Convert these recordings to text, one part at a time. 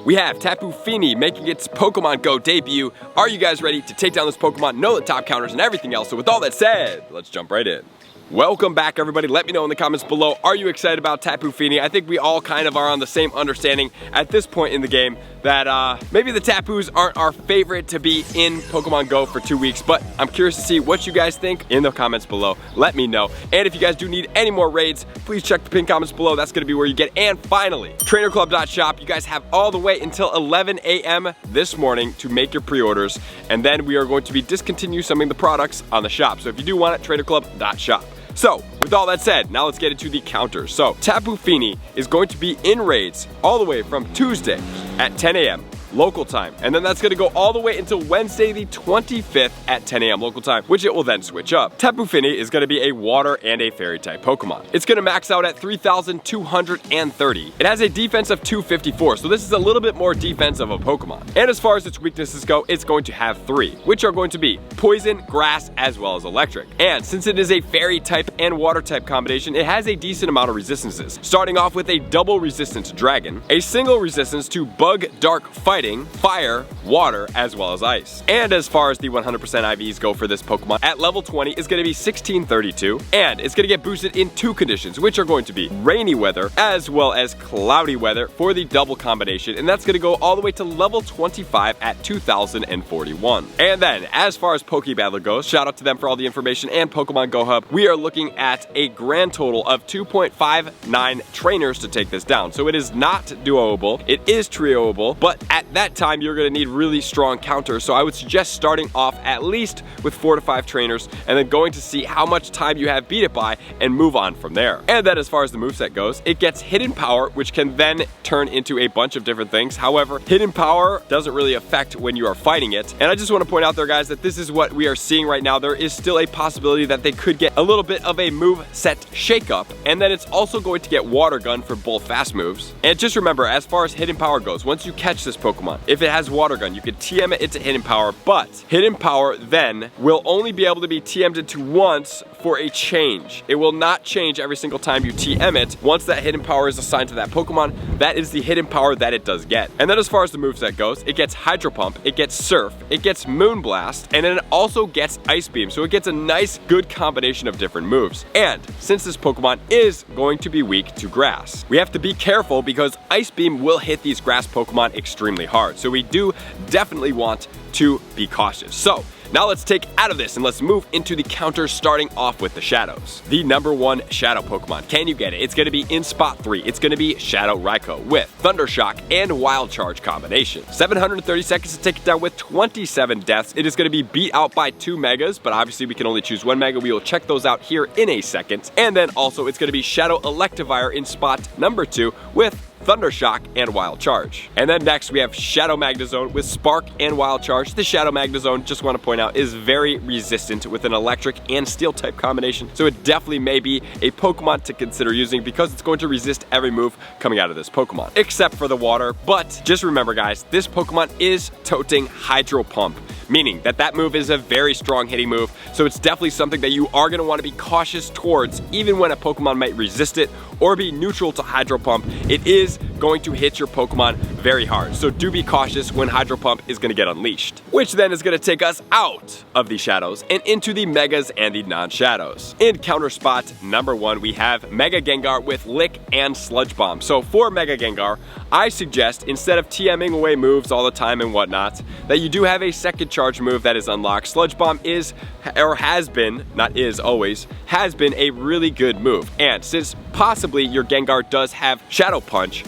We have Tapu Fini making its Pokemon Go debut. Are you guys ready to take down this Pokemon, know the top counters and everything else? So with all that said, let's jump right in. Welcome back, everybody. Let me know in the comments below, are you excited about Tapu Fini? I think we all kind of are on the same understanding at this point in the game that maybe the Tapus aren't our favorite to be in Pokemon Go for 2 weeks, but I'm curious to see what you guys think in the comments below. Let me know. And if you guys do need any more raids, please check the pinned comments below. That's going to be where you get. And finally, trainerclub.shop. You guys have all the way until 11 a.m. this morning to make your pre-orders, and then we are going to be discontinue some of the products on the shop. So if you do want it, trainerclub.shop. So, with all that said, now let's get into the counters. So, Tapu Fini is going to be in raids all the way from Tuesday at 10 a.m. local time. And then that's going to go all the way until Wednesday the 25th at 10 a.m. local time, which it will then switch up. Tapu Fini is going to be a water and a fairy type Pokemon. It's going to max out at 3,230. It has a defense of 254, so this is a little bit more defense of a Pokemon. And as far as its weaknesses go, it's going to have 3, which are going to be poison, grass, as well as electric. And since it is a fairy type and water type combination, it has a decent amount of resistances, starting off with a double resistance to dragon, a single resistance to bug, dark, fighting, fire, water, as well as ice. And as far as the 100% IVs go for this Pokemon, at level 20 is going to be 1632, and it's going to get boosted in 2 conditions, which are going to be rainy weather as well as cloudy weather for the double combination, and that's going to go all the way to level 25 at 2041. And then, as far as Pokebattler goes, shout out to them for all the information and Pokemon Go Hub, we are looking at a grand total of 2.59 trainers to take this down. So it is not duoable, it is trioable, but at that time you're going to need really strong counters, so I would suggest starting off at least with 4 to 5 trainers and then going to see how much time you have beat it by and move on from there. And then as far as the moveset goes, it gets hidden power, which can then turn into a bunch of different things. However, hidden power doesn't really affect when you are fighting it. And I just want to point out there, guys, that this is what we are seeing right now. There is still a possibility that they could get a little bit of a moveset shakeup, and then it's also going to get water gun for both fast moves. And just remember, as far as hidden power goes, once you catch this Pokemon, if it has water gun, you can TM it into hidden power, but hidden power then will only be able to be TM'd into once for a change. It will not change every single time you TM it. Once that hidden power is assigned to that Pokemon, that is the hidden power that it does get. And then as far as the moveset goes, it gets Hydro Pump, it gets Surf, it gets Moon Blast, and then it also gets Ice Beam. So it gets a nice, good combination of different moves. And since this Pokemon is going to be weak to grass, we have to be careful because Ice Beam will hit these grass Pokemon extremely hard. So we do definitely want to be cautious. So now let's take out of this and let's move into the counters, starting off with the shadows. The number 1 shadow Pokemon. Can you get it? It's going to be in spot 3. It's going to be Shadow Raikou with Thunder Shock and Wild Charge combination. 730 seconds to take it down with 27 deaths. It is going to be beat out by 2 megas, but obviously we can only choose 1 mega. We will check those out here in a second. And then also it's going to be Shadow Electivire in spot number 2 with Thunder Shock and Wild Charge. And then next we have Shadow Magnezone with Spark and Wild Charge. The Shadow Magnezone, just want to point out, is very resistant with an electric and steel type combination, so it definitely may be a Pokemon to consider using because it's going to resist every move coming out of this Pokemon, except for the water. But just remember, guys, this Pokemon is toting Hydro Pump, meaning that that move is a very strong hitting move, so it's definitely something that you are going to want to be cautious towards, even when a Pokemon might resist it or be neutral to Hydro Pump. It is going to hit your Pokemon very hard, so do be cautious when Hydro Pump is going to get unleashed, which then is going to take us out of the shadows and into the megas and the non-shadows. In counter spot number 1, we have Mega Gengar with Lick and Sludge Bomb. So for Mega Gengar, I suggest, instead of TMing away moves all the time and whatnot, that you do have a second charge move that is unlocked. Sludge Bomb is, or has been, not is always, has been a really good move. And since possibly your Gengar does have Shadow Punch,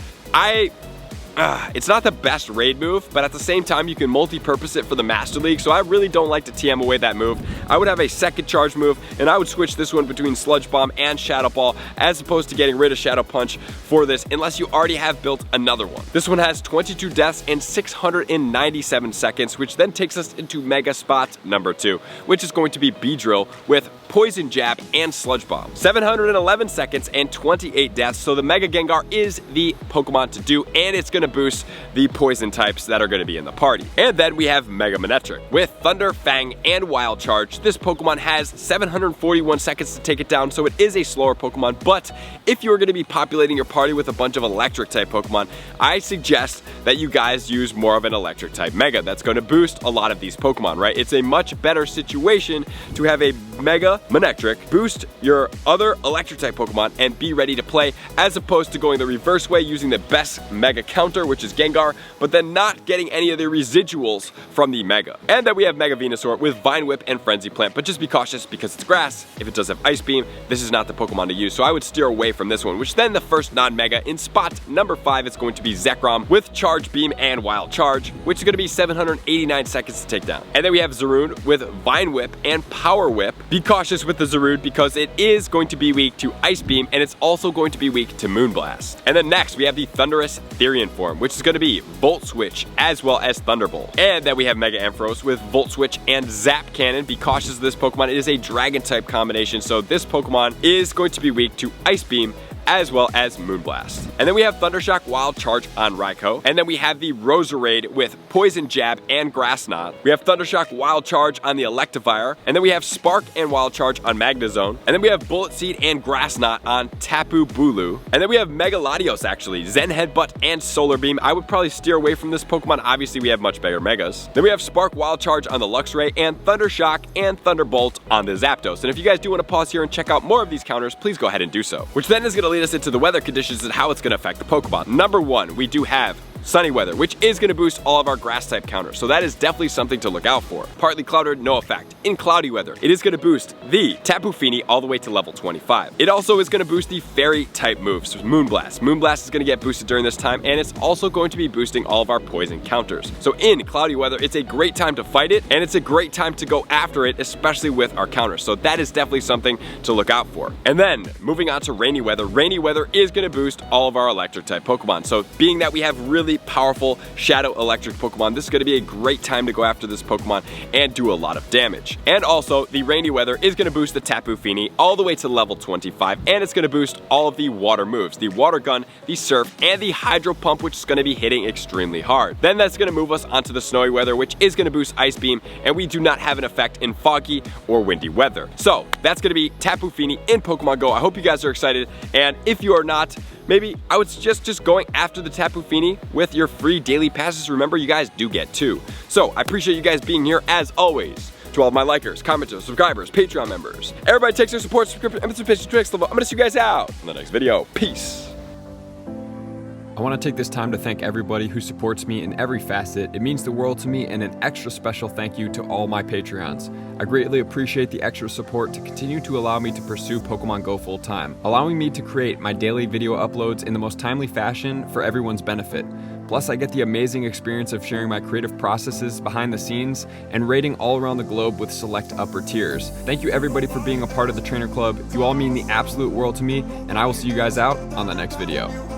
it's not the best raid move, but at the same time you can multi-purpose it for the Master League, so I really don't like to TM away that move. I would have a second charge move, and I would switch this one between Sludge Bomb and Shadow Ball, as opposed to getting rid of Shadow Punch for this, unless you already have built another one. This one has 22 deaths and 697 seconds, which then takes us into Mega Spot number 2, which is going to be Beedrill with Poison Jab and Sludge Bomb. 711 seconds and 28 deaths, so the Mega Gengar is the Pokemon to do, and it's going going to boost the poison types that are going to be in the party. And then we have Mega Manectric. With Thunder, Fang, and Wild Charge, this Pokemon has 741 seconds to take it down, so it is a slower Pokemon, but if you're going to be populating your party with a bunch of electric type Pokemon, I suggest that you guys use more of an electric type Mega. That's going to boost a lot of these Pokemon, right? It's a much better situation to have a Mega Manectric boost your other electric type Pokemon and be ready to play, as opposed to going the reverse way, using the best Mega counter, which is Gengar, but then not getting any of the residuals from the Mega. And then we have Mega Venusaur with Vine Whip and Frenzy Plant, but just be cautious because it's grass. If it does have Ice Beam, this is not the Pokemon to use, so I would steer away from this one, which then the first non-Mega in spot number 5 is going to be Zekrom with Charge Beam and Wild Charge, which is going to be 789 seconds to take down. And then we have Zarude with Vine Whip and Power Whip. Be cautious with the Zarude because it is going to be weak to Ice Beam, and it's also going to be weak to Moonblast. And then next we have the Thundurus Therian form, which is going to be Volt Switch as well as Thunderbolt. And then we have Mega Ampharos with Volt Switch and Zap Cannon. Be cautious of this Pokemon. It is a Dragon type combination, so this Pokemon is going to be weak to Ice Beam as well as Moonblast. And then we have Thundershock Wild Charge on Raikou. And then we have the Roserade with Poison Jab and Grass Knot. We have Thundershock Wild Charge on the Electivire. And then we have Spark and Wild Charge on Magnezone. And then we have Bullet Seed and Grass Knot on Tapu Bulu. And then we have Mega Latios actually, Zen Headbutt and Solar Beam. I would probably steer away from this Pokemon. Obviously we have much better Megas. Then we have Spark Wild Charge on the Luxray and Thundershock and Thunderbolt on the Zapdos. And if you guys do want to pause here and check out more of these counters, please go ahead and do so. Which then is going to lead us into the weather conditions and how it's going to affect the Pokemon. Number 1, we do have sunny weather, which is going to boost all of our grass type counters, so that is definitely something to look out for. Partly clouded, no effect. In cloudy weather, it is going to boost the Tapu Fini all the way to level 25. It also is going to boost the fairy type moves, so Moonblast. Moonblast is going to get boosted during this time, and it's also going to be boosting all of our poison counters. So in cloudy weather, it's a great time to fight it, and it's a great time to go after it, especially with our counters. So that is definitely something to look out for. And then moving on to rainy weather is going to boost all of our electric type Pokemon. So being that we have really powerful Shadow Electric Pokemon, this is going to be a great time to go after this Pokemon and do a lot of damage. And also, the rainy weather is going to boost the Tapu Fini all the way to level 25, and it's going to boost all of the water moves, the Water Gun, the Surf, and the Hydro Pump, which is going to be hitting extremely hard. Then that's going to move us onto the snowy weather, which is going to boost Ice Beam, and we do not have an effect in foggy or windy weather. So that's going to be Tapu Fini in Pokemon Go. I hope you guys are excited, and if you are not, maybe I would suggest just going after the Tapu Fini with your free daily passes. Remember, you guys do get 2. So I appreciate you guys being here as always. To all of my likers, commenters, subscribers, Patreon members, everybody takes their support, subscription, and participation to the next level. I'm gonna see you guys out in the next video. Peace. I want to take this time to thank everybody who supports me in every facet. It means the world to me, and an extra special thank you to all my Patreons. I greatly appreciate the extra support to continue to allow me to pursue Pokemon Go full time, allowing me to create my daily video uploads in the most timely fashion for everyone's benefit. Plus, I get the amazing experience of sharing my creative processes behind the scenes and raiding all around the globe with select upper tiers. Thank you everybody for being a part of the Trainer Club. You all mean the absolute world to me, and I will see you guys out on the next video.